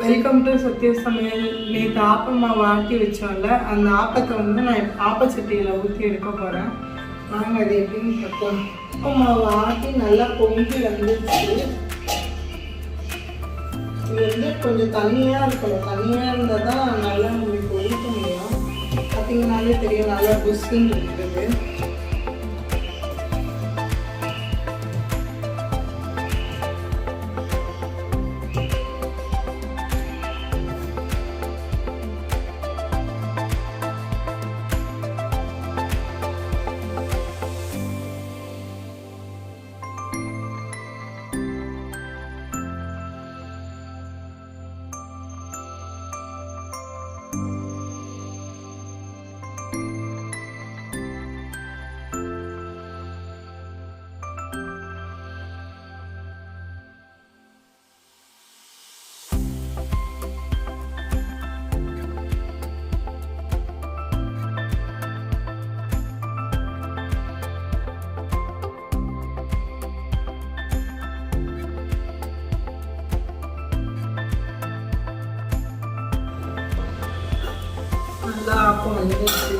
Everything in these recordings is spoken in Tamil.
வெல்கம் டு சத்ய சமையல். நேற்று ஆப்பம்மா வாட்டி வச்சோம்ல, அந்த ஆப்பத்தை நான் ஆப்பச்சட்டியில் ஊற்றி எடுக்க போகிறேன். நாங்கள் அது எப்படின்னு பார்த்தோம். ஆப்பம்மா வாட்டி நல்லா பொங்கி வந்துச்சு. இது கொஞ்சம் தண்ணியாக இருக்கணும். தண்ணியாக இருந்தால் தான் நல்லா உங்களுக்கு ஊற்ற முடியும். பார்த்தீங்கன்னாலே தெரியும், நல்லா புஷ்ஷுன்னு இருக்குது. ஆப்பம் வந்துச்சு.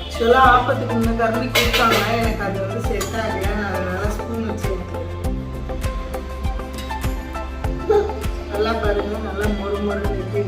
ஆக்சுவலாக ஆப்பத்துக்கு முன்ன கரண்டி கொடுத்தாங்க, எனக்கு அது செட் ஆகல. நான் அதனால ஸ்பூன் வச்சு நல்லா பாருங்க, நல்லா மொறு மொறுன்னு இருக்கு.